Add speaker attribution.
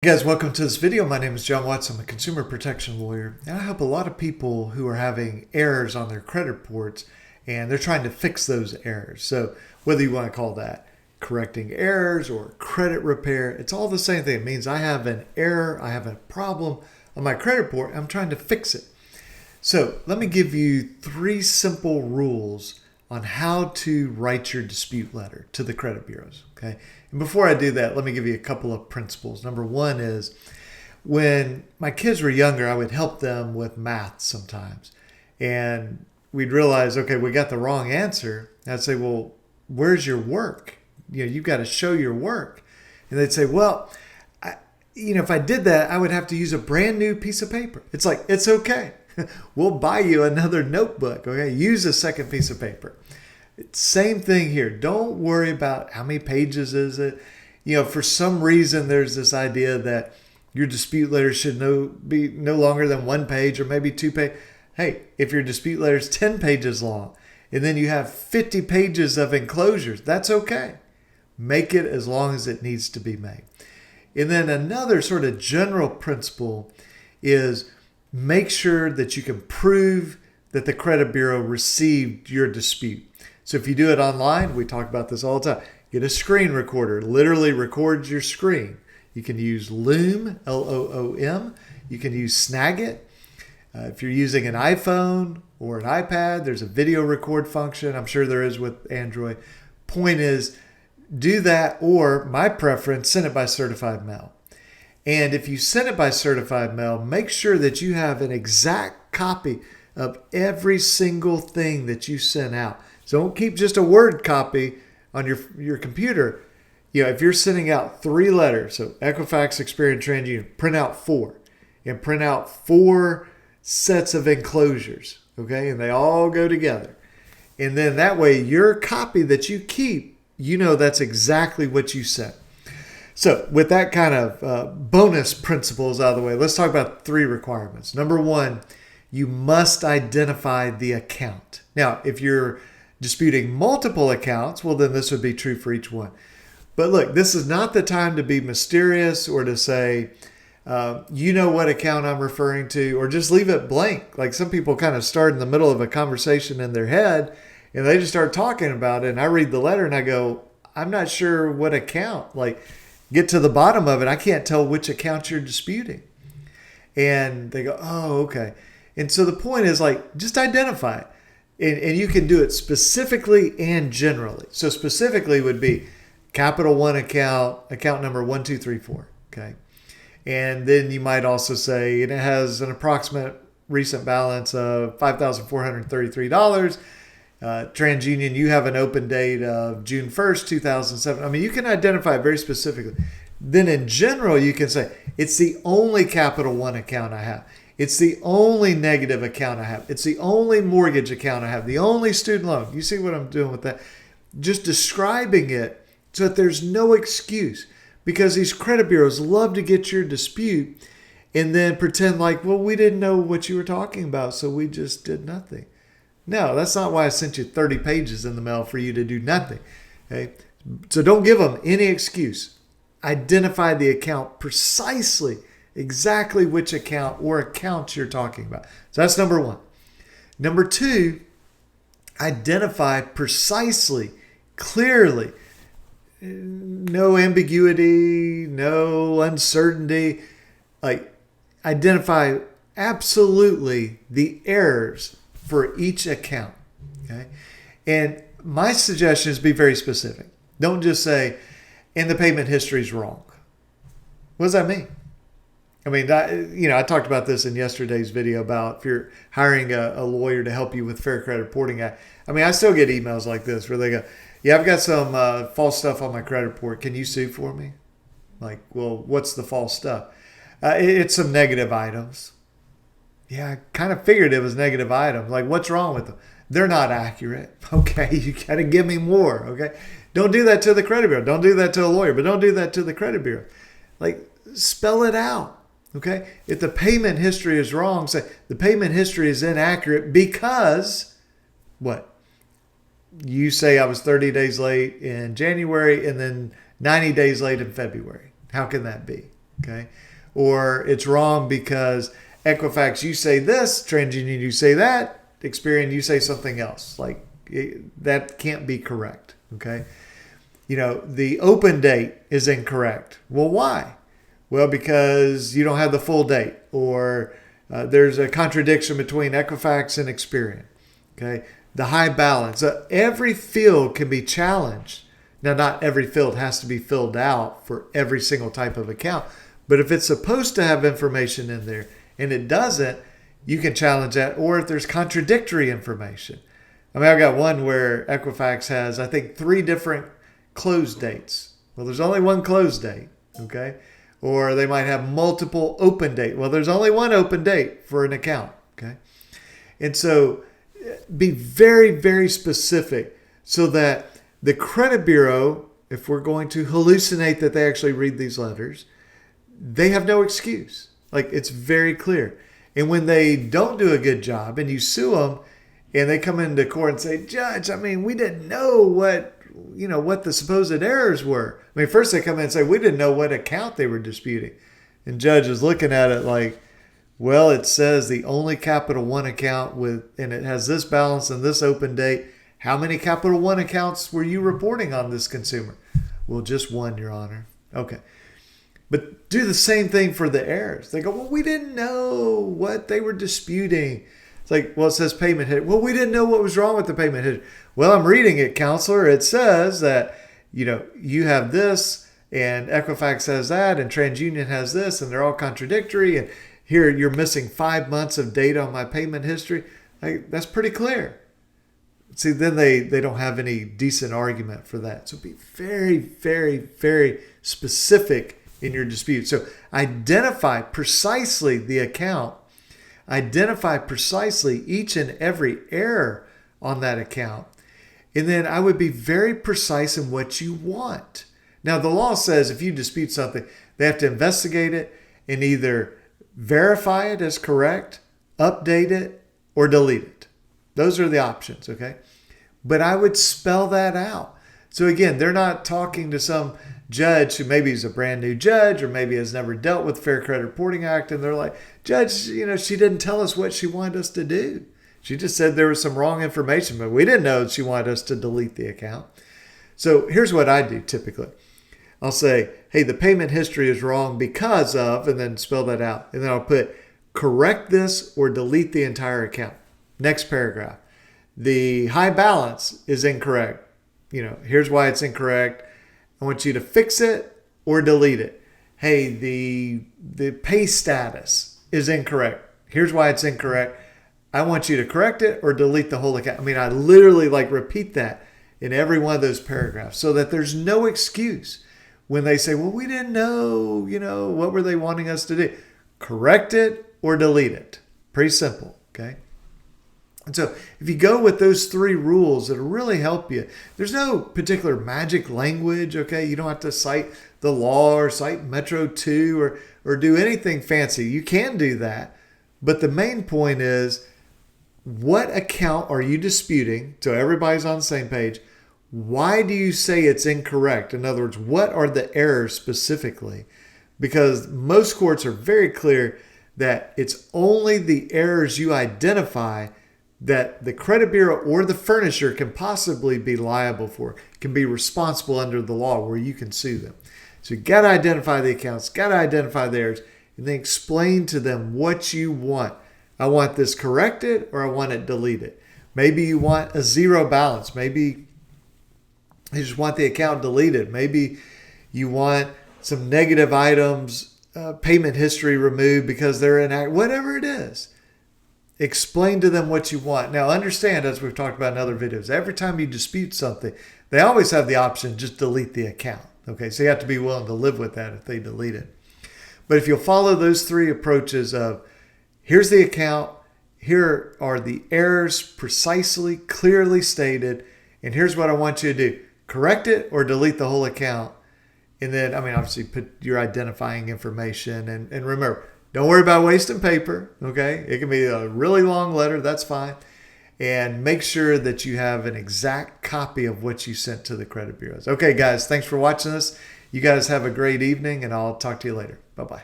Speaker 1: Hey guys, welcome to this video. My name is John Watts. I'm a consumer protection lawyer, and I help a lot of people who are having errors on their credit reports, and they're trying to fix those errors. So whether you want to call that correcting errors or credit repair, it's all the same thing. It means I have an error, I have a problem on my credit report, I'm trying to fix it. So let me give you 3 simple rules on how to write your dispute letter to the credit bureaus. Okay. And before I do that, let me give you a couple of principles. Number 1 is when my kids were younger, I would help them with math sometimes. And we'd realize, okay, we got the wrong answer. I'd say, well, where's your work? You've got to show your work. And they'd say, well, if I did that, I would have to use a brand new piece of paper. It's like, it's okay. We'll buy you another notebook. Okay. Use a second piece of paper. Same thing here. Don't worry about how many pages is it. For some reason, there's this idea that your dispute letter should be no longer than 1 page or maybe 2 pages. Hey, if your dispute letter is 10 pages long and then you have 50 pages of enclosures, that's okay. Make it as long as it needs to be made. And then another sort of general principle is make sure that you can prove that the credit bureau received your dispute. So if you do it online, we talk about this all the time. Get a screen recorder, literally records your screen. You can use Loom, Loom. You can use Snagit. If you're using an iPhone or an iPad, there's a video record function. I'm sure there is with Android. Point is, do that, or my preference, send it by certified mail. And if you send it by certified mail, make sure that you have an exact copy of every single thing that you sent out. So don't keep just a Word copy on your computer. If you're sending out 3 letters, so Equifax, Experian, TransUnion, print out 4. And print out 4 sets of enclosures, okay? And they all go together. And then that way, your copy that you keep, that's exactly what you sent. So with that kind of bonus principles out of the way, let's talk about 3 requirements. Number 1, you must identify the account. Now, if you're disputing multiple accounts, well, then this would be true for each one. But look, this is not the time to be mysterious or to say, what account I'm referring to, or just leave it blank. Like some people kind of start in the middle of a conversation in their head and they just start talking about it. And I read the letter and I go, I'm not sure what account. Like, get to the bottom of it. I can't tell which account you're disputing. And they go, oh, okay. And so the point is just identify it. And you can do it specifically and generally. So specifically would be Capital One account number 1234. Okay. And then you might also say, and it has an approximate recent balance of $5,433. TransUnion, you have an open date of June 1st, 2007. I mean, you can identify it very specifically. Then in general, you can say, it's the only Capital One account I have. It's the only negative account I have. It's the only mortgage account I have. The only student loan. You see what I'm doing with that? Just describing it so that there's no excuse. Because these credit bureaus love to get your dispute and then pretend like, well, we didn't know what you were talking about, so we just did nothing. No, that's not why I sent you 30 pages in the mail for you to do nothing. Okay? So don't give them any excuse. Identify the account precisely, exactly which account or accounts you're talking about. So that's number 1. Number 2, identify precisely, clearly, no ambiguity, no uncertainty. Identify absolutely the errors for each account. Okay? And my suggestion is be very specific. Don't just say, and the payment history is wrong. What does that mean? I mean, I talked about this in yesterday's video about if you're hiring a lawyer to help you with Fair Credit Reporting Act. I mean, I still get emails like this where they go, yeah, I've got some false stuff on my credit report. Can you sue for me? Like, well, what's the false stuff? It's some negative items. Yeah, I kind of figured it was negative items. Like, what's wrong with them? They're not accurate. Okay, you got to give me more. Okay, don't do that to the credit bureau. Don't do that to a lawyer, but don't do that to the credit bureau. Spell it out. Okay, if the payment history is wrong, say the payment history is inaccurate because what? You say I was 30 days late in January and then 90 days late in February. How can that be? Okay. Or it's wrong because Equifax, you say this, TransUnion, you say that, Experian, you say something else. Like that can't be correct. Okay. The open date is incorrect. Well, why? Well, because you don't have the full date, or there's a contradiction between Equifax and Experian. Okay. The high balance. Every field can be challenged. Now, not every field has to be filled out for every single type of account, but if it's supposed to have information in there and it doesn't, you can challenge that. Or if there's contradictory information. I mean, I've got one where Equifax has, I think, 3 different close dates. Well, there's only one close date, okay? Or they might have multiple open date. Well, there's only one open date for an account, okay? And so be very, very specific so that the credit bureau, if we're going to hallucinate that they actually read these letters, they have no excuse. Like, it's very clear. And when they don't do a good job and you sue them and they come into court and say, Judge, I mean, we didn't know what the supposed errors were. I mean, first they come in and say, we didn't know what account they were disputing. And Judge is looking at it like, well, it says the only Capital One account and it has this balance and this open date. How many Capital One accounts were you reporting on this consumer? Well, just one, Your Honor. Okay. But do the same thing for the errors. They go, well, we didn't know what they were disputing. It's like, well, it says payment history. Well, we didn't know what was wrong with the payment history. Well, I'm reading it, counselor. It says that, you have this and Equifax has that and TransUnion has this and they're all contradictory. And here you're missing 5 months of data on my payment history. That's pretty clear. See, then they don't have any decent argument for that. So be very, very, very specific in your dispute. So identify precisely the account. Identify precisely each and every error on that account. And then I would be very precise in what you want. Now, the law says if you dispute something, they have to investigate it and either verify it as correct, update it, or delete it. Those are the options, okay? But I would spell that out. So again, they're not talking to some judge who maybe is a brand new judge or maybe has never dealt with Fair Credit Reporting Act. And they're like, Judge, she didn't tell us what she wanted us to do. She just said there was some wrong information, but we didn't know she wanted us to delete the account. So here's what I do typically. I'll say, hey, the payment history is wrong because of, and then spell that out. And then I'll put correct this or delete the entire account. Next paragraph. The high balance is incorrect. Here's why it's incorrect. I want you to fix it or delete it. Hey, the pay status is incorrect. Here's why it's incorrect. I want you to correct it or delete the whole account. I mean, I literally repeat that in every one of those paragraphs so that there's no excuse when they say, well, we didn't know, what were they wanting us to do? Correct it or delete it. Pretty simple, okay? And so if you go with those 3 rules, it'll really help you. There's no particular magic language, okay? You don't have to cite the law or cite Metro 2 or do anything fancy. You can do that. But the main point is, what account are you disputing? So everybody's on the same page. Why do you say it's incorrect? In other words, what are the errors specifically? Because most courts are very clear that it's only the errors you identify that the credit bureau or the furnisher can possibly be liable for, can be responsible under the law where you can sue them. So you got to identify the accounts, got to identify the errors, and then explain to them what you want. I want this corrected or I want it deleted. Maybe you want a 0 balance. Maybe you just want the account deleted. Maybe you want some negative items, payment history removed because they're inaccurate. Whatever it is, explain to them what you want. Now, understand, as we've talked about in other videos, every time you dispute something, they always have the option to just delete the account. Okay, so you have to be willing to live with that if they delete it. But if you'll follow those 3 approaches of, here's the account, here are the errors precisely, clearly stated, and here's what I want you to do. Correct it or delete the whole account. And then, obviously put your identifying information. And remember, don't worry about wasting paper, okay? It can be a really long letter, that's fine. And make sure that you have an exact copy of what you sent to the credit bureaus. Okay, guys, thanks for watching this. You guys have a great evening, and I'll talk to you later. Bye bye.